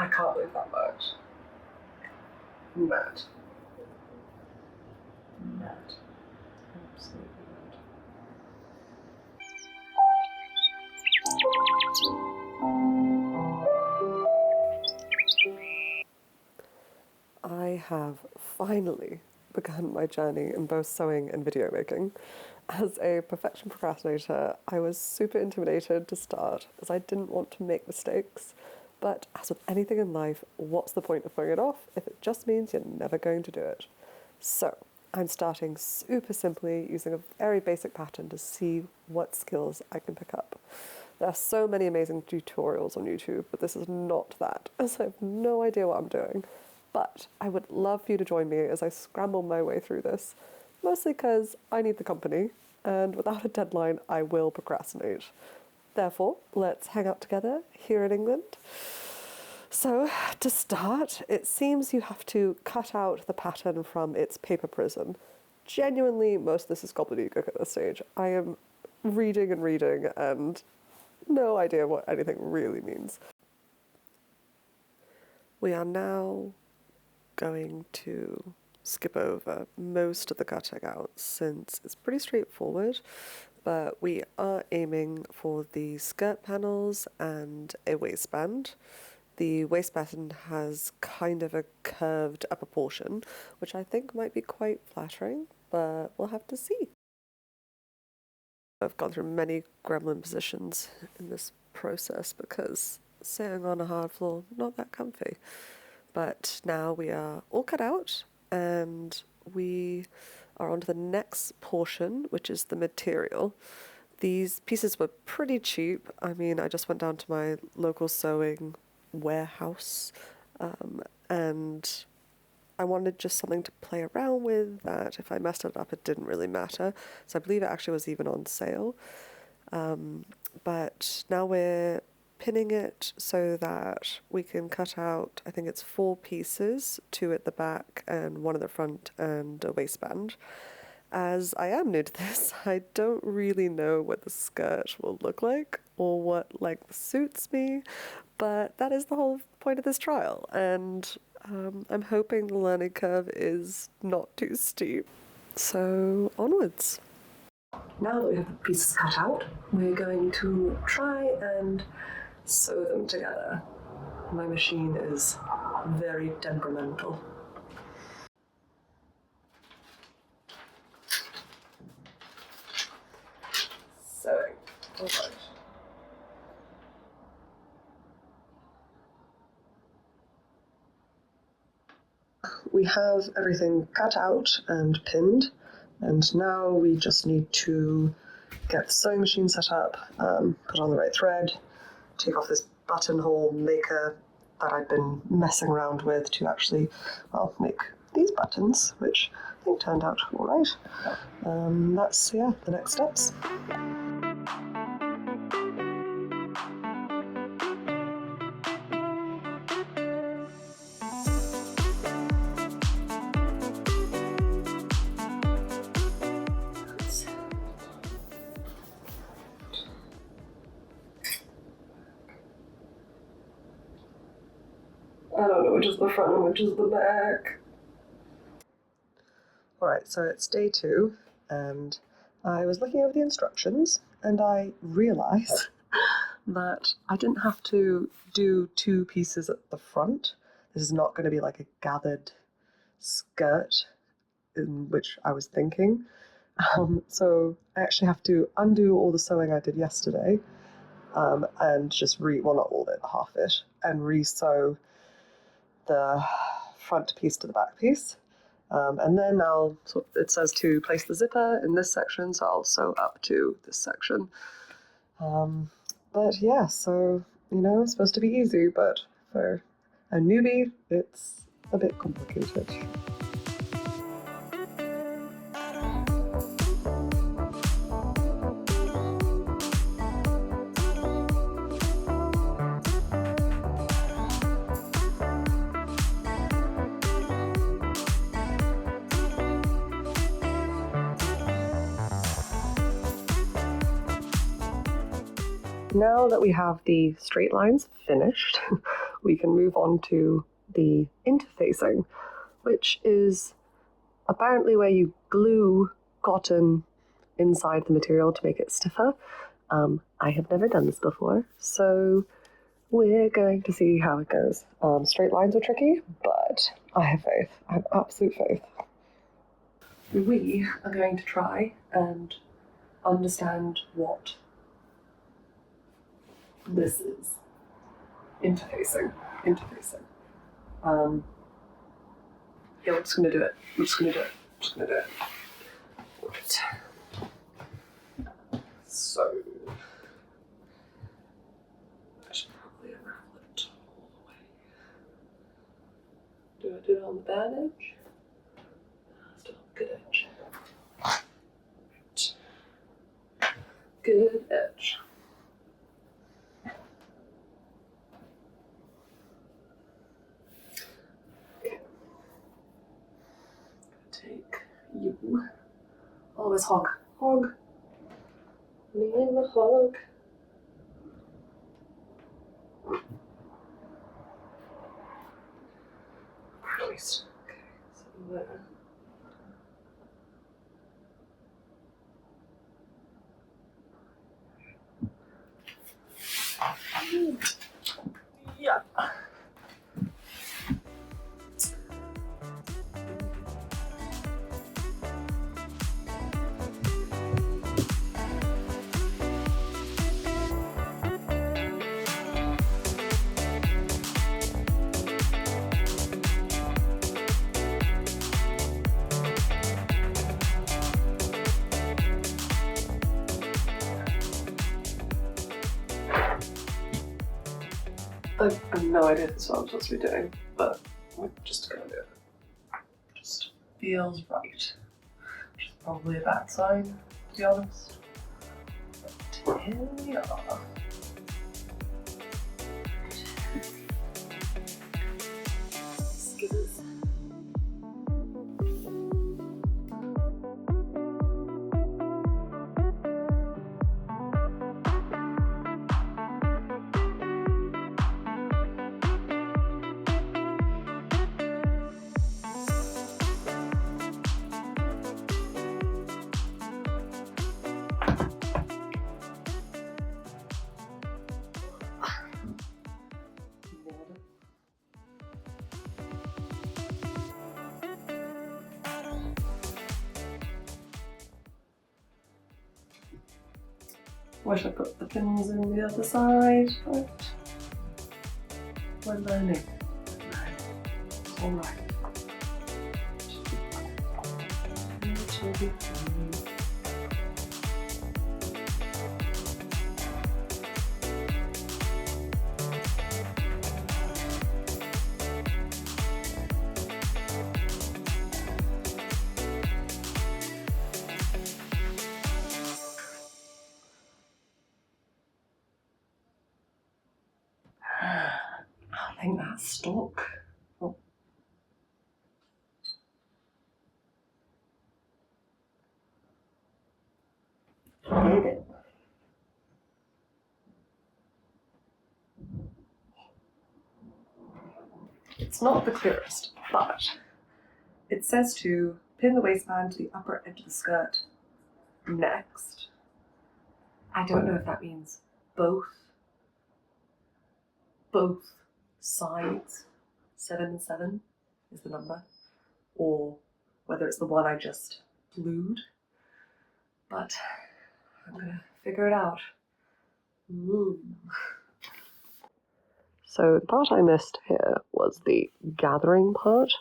I can't believe that worked. Mad. Mad. Absolutely mad. I have finally begun my journey in both sewing and video making. As a perfection procrastinator, I was super intimidated to start as I didn't want to make mistakes. But as with anything in life, what's the point of putting it off if it just means you're never going to do it? So I'm starting super simply using a very basic pattern to see what skills I can pick up. There are so many amazing tutorials on YouTube, but this is not that, as I have no idea what I'm doing. But I would love for you to join me as I scramble my way through this, mostly because I need the company, and without a deadline, I will procrastinate. Therefore, let's hang out together here in England. So, to start, it seems you have to cut out the pattern from its paper prism. Genuinely, most of this is gobbledygook at this stage. I am reading and no idea what anything really means. We are now going to skip over most of the cutting out since it's pretty straightforward, but we are aiming for the skirt panels and a waistband. The waistband has kind of a curved upper portion, which I think might be quite flattering, but we'll have to see. I've gone through many gremlin positions in this process because sitting on a hard floor, not that comfy. But now we are all cut out and we are on to the next portion, which is the material. These pieces were pretty cheap. I mean, I just went down to my local sewing warehouse and I wanted just something to play around with that if I messed it up, it didn't really matter. So I believe it actually was even on sale. But now we're pinning it so that we can cut out, I think it's 4 pieces, 2 at the back and 1 at the front and a waistband. As I am new to this, I don't really know what the skirt will look like or what length suits me, but that is the whole point of this trial, and I'm hoping the learning curve is not too steep. So onwards. Now that we have the pieces cut out, we're going to try and sew them together. My machine is very temperamental. Sewing. All right. We have everything cut out and pinned, and now we just need to get the sewing machine set up, put on the right thread, take off this buttonhole maker that I've been messing around with to actually, well, make these buttons, which I think turned out all right. That's, the next steps. I don't know which is the front and which is the back. Alright, so it's day 2, and I was looking over the instructions, and I realised that I didn't have to do 2 pieces at the front. This is not going to be like a gathered skirt, in which I was thinking. So I actually have to undo all the sewing I did yesterday, and just well, not all of it, half it, and re-sew the front piece to the back piece. And then it says to place the zipper in this section, so I'll sew up to this section. But yeah, so, it's supposed to be easy, but for a newbie, it's a bit complicated. Now that we have the straight lines finished, we can move on to the interfacing, which is apparently where you glue cotton inside the material to make it stiffer. I have never done this before, so we're going to see how it goes. Straight lines are tricky, but I have faith. I have absolute faith. We are going to try and understand what this is. Interfacing. Yeah, we're just gonna do it. Right. So, I should probably unravel it all the way. Do I do it on the bad edge? Still on the good edge. Right. Good edge. Okay. Take you. Always hog. Me and the hog. Nice. Okay, so there. Yeah. I have no idea if this is what I'm supposed to be doing, but we're just gonna do it. Just feels right. Which is probably a bad sign, to be honest. But here we are. Skizzes. Wish I put the pins in the other side, but we're learning. It's alright. It will be fine. I think that's stuck. Oh. Did it. It's not the clearest, but it says to pin the waistband to the upper edge of the skirt next. I don't know if that means both sides, 7 and 7 is the number, or whether it's the one I just glued, but I'm gonna figure it out. So the part I missed here was the gathering part,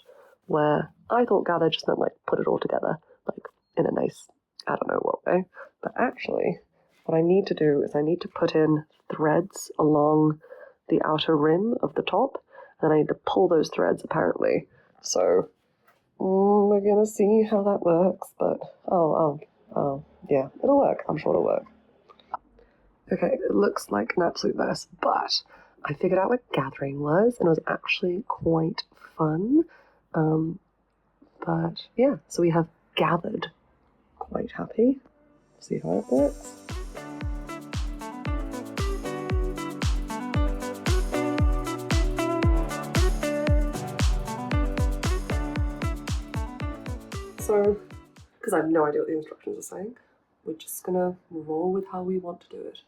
where I thought gather just meant like put it all together, like in a nice, I don't know what way, but actually what I need to do is I need to put in threads along the outer rim of the top, and I need to pull those threads apparently. So we're gonna see how that works, but yeah, it'll work. I'm sure it'll work. Okay, it looks like an absolute mess, but I figured out what gathering was, and it was actually quite fun. But yeah, so we have gathered. Quite happy. See how it works. So, because I have no idea what the instructions are saying, we're just gonna roll with how we want to do it.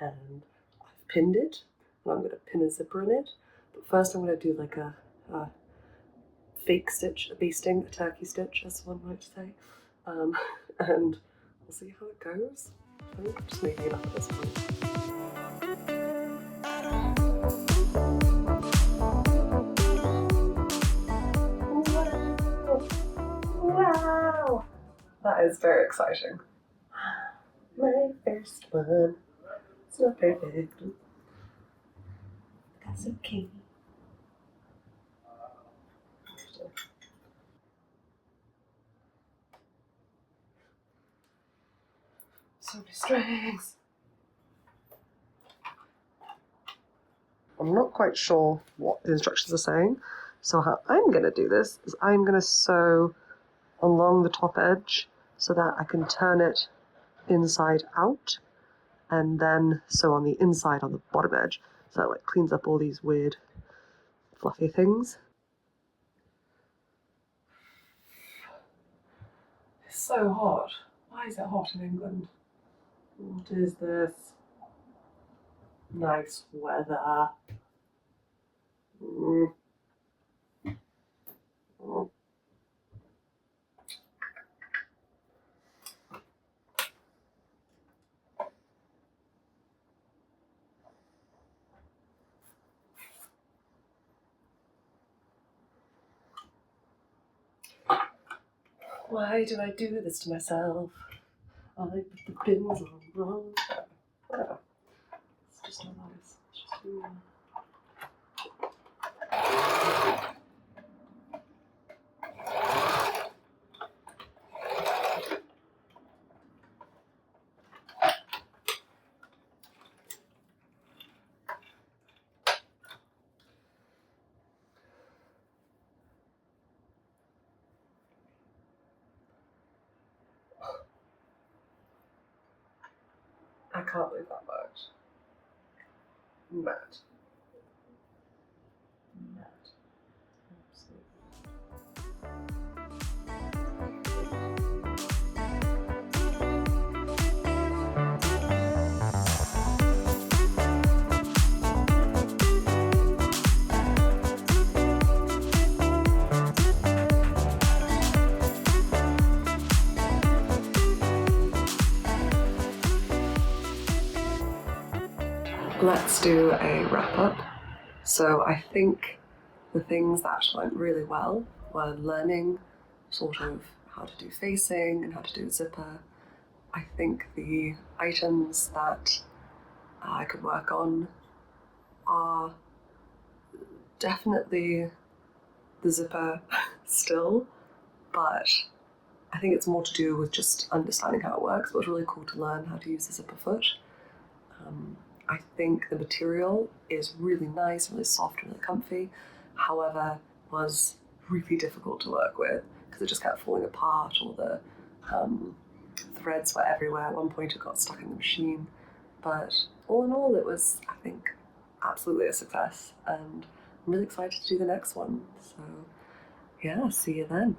And I've pinned it, and I'm gonna pin a zipper in it. But first I'm gonna do like a fake stitch, a basting, a turkey stitch, as one might say. And we'll see how it goes. I think I'm just making it up at this point. Wow! That is very exciting. My first one. It's not perfect. That's okay. So many strings. I'm not quite sure what the instructions are saying. So how I'm going to do this is I'm going to sew along the top edge so that I can turn it inside out, and then sew on the inside on the bottom edge so that like cleans up all these weird fluffy things. It's so hot. Why is it hot in England? What is this? Nice weather. Mm. Mm. Why do I do this to myself? I put the pins on wrong. Oh, it's just not nice. It's just I can't believe that worked. Mad. Mad. Let's do a wrap up. So I think the things that went really well were learning sort of how to do facing and how to do a zipper. I think the items that I could work on are definitely the zipper still, but I think it's more to do with just understanding how it works. But it was really cool to learn how to use the zipper foot. I think the material is really nice, really soft, really comfy. However, was really difficult to work with because it just kept falling apart. All the threads were everywhere. At one point it got stuck in the machine. But all in all, it was, I think, absolutely a success. And I'm really excited to do the next one. So yeah, see you then.